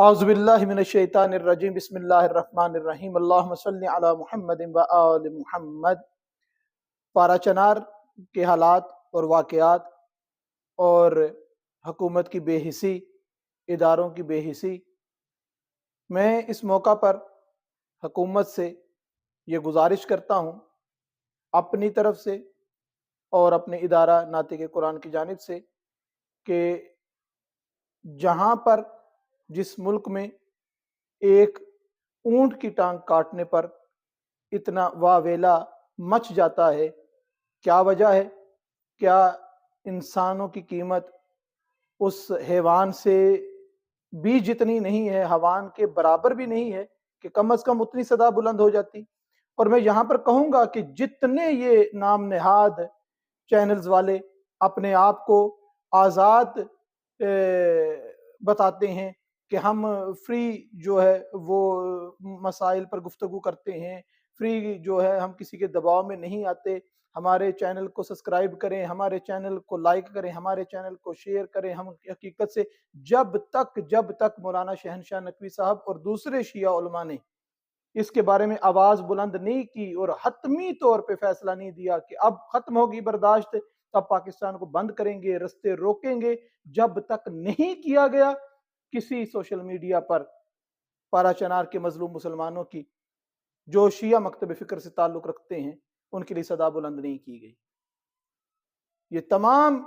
اعوذ باللہ من الشیطان الرجیم بسم اللہ الرحمن الرحیم اللہم صلی علی محمد و آل محمد۔ پارا چنار کے حالات اور واقعات اور حکومت کی بے حسی، اداروں کی بے حسی، میں اس موقع پر حکومت سے یہ گزارش کرتا ہوں اپنی طرف سے اور اپنے ادارہ ناطق قرآن کی جانب سے کہ جہاں پر جس ملک میں ایک اونٹ کی ٹانگ کاٹنے پر اتنا واویلا مچ جاتا ہے، کیا وجہ ہے؟ کیا انسانوں کی قیمت اس حیوان سے بھی جتنی نہیں ہے، حیوان کے برابر بھی نہیں ہے کہ کم از کم اتنی صدا بلند ہو جاتی؟ اور میں یہاں پر کہوں گا کہ جتنے یہ نام نہاد چینلز والے اپنے آپ کو آزاد بتاتے ہیں کہ ہم فری جو ہے وہ مسائل پر گفتگو کرتے ہیں، فری جو ہے ہم کسی کے دباؤ میں نہیں آتے، ہمارے چینل کو سبسکرائب کریں، ہمارے چینل کو لائک کریں، ہمارے چینل کو شیئر کریں۔ ہم حقیقت سے جب تک مولانا شہنشاہ نقوی صاحب اور دوسرے شیعہ علماء نے اس کے بارے میں آواز بلند نہیں کی اور حتمی طور پہ فیصلہ نہیں دیا کہ اب ختم ہوگی برداشت، تب پاکستان کو بند کریں گے، رستے روکیں گے، جب تک نہیں کیا گیا، کسی سوشل میڈیا پر پارا چنار کے مظلوم مسلمانوں کی جو شیعہ مکتب فکر سے تعلق رکھتے ہیں ان کے لیے صدا بلند نہیں کی گئی۔ یہ تمام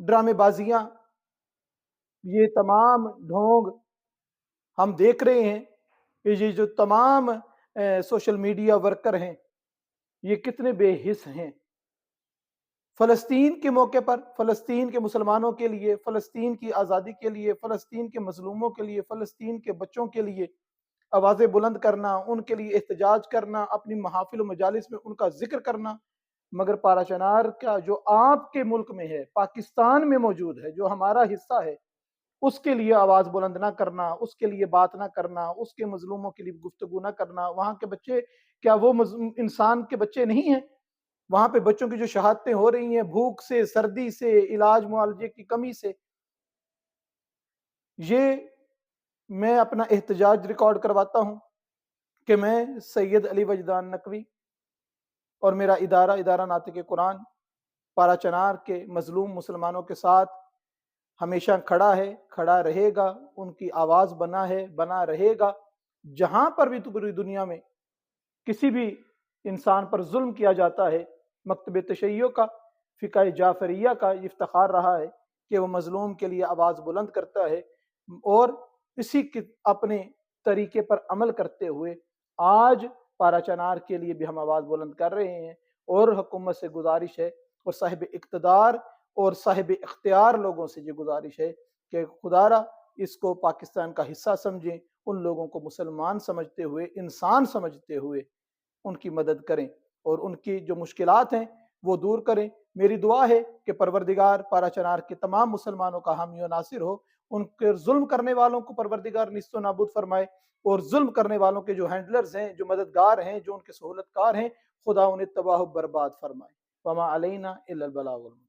ڈرامے بازیاں، یہ تمام ڈھونگ ہم دیکھ رہے ہیں کہ یہ جو تمام سوشل میڈیا ورکر ہیں یہ کتنے بے حس ہیں۔ فلسطین کے موقع پر، فلسطین کے مسلمانوں کے لیے، فلسطین کی آزادی کے لیے، فلسطین کے مظلوموں کے لیے، فلسطین کے بچوں کے لیے آوازیں بلند کرنا، ان کے لیے احتجاج کرنا، اپنی محافل و مجالس میں ان کا ذکر کرنا، مگر پارا چنار کا جو آپ کے ملک میں ہے، پاکستان میں موجود ہے، جو ہمارا حصہ ہے، اس کے لیے آواز بلند نہ کرنا، اس کے لیے بات نہ کرنا، اس کے مظلوموں کے لیے گفتگو نہ کرنا۔ وہاں کے بچے کیا وہ انسان کے بچے نہیں ہیں؟ وہاں پہ بچوں کی جو شہادتیں ہو رہی ہیں بھوک سے، سردی سے، علاج معالجے کی کمی سے، یہ میں اپنا احتجاج ریکارڈ کرواتا ہوں کہ میں سید علی وجدان نقوی اور میرا ادارہ ناطق قرآن پارا چنار کے مظلوم مسلمانوں کے ساتھ ہمیشہ کھڑا ہے، کھڑا رہے گا، ان کی آواز بنا رہے گا۔ جہاں پر بھی پوری دنیا میں کسی بھی انسان پر ظلم کیا جاتا ہے، مکتب تشیع کا، فقہ جعفریہ کا افتخار رہا ہے کہ وہ مظلوم کے لیے آواز بلند کرتا ہے، اور اسی اپنے طریقے پر عمل کرتے ہوئے آج پارا چنار کے لیے بھی ہم آواز بلند کر رہے ہیں۔ اور حکومت سے گزارش ہے اور صاحب اقتدار اور صاحب اختیار لوگوں سے یہ گزارش ہے کہ خدا را اس کو پاکستان کا حصہ سمجھیں، ان لوگوں کو مسلمان سمجھتے ہوئے، انسان سمجھتے ہوئے ان کی مدد کریں اور ان کی جو مشکلات ہیں وہ دور کریں۔ میری دعا ہے کہ پروردگار پارا چنار کے تمام مسلمانوں کا حامی و ناصر ہو، ان کے ظلم کرنے والوں کو پروردگار نیست و نابود فرمائے، اور ظلم کرنے والوں کے جو ہینڈلرز ہیں، جو مددگار ہیں، جو ان کے سہولت کار ہیں، خدا انہیں تباہ و برباد فرمائے۔ وما علینا الا البلاغ المبین۔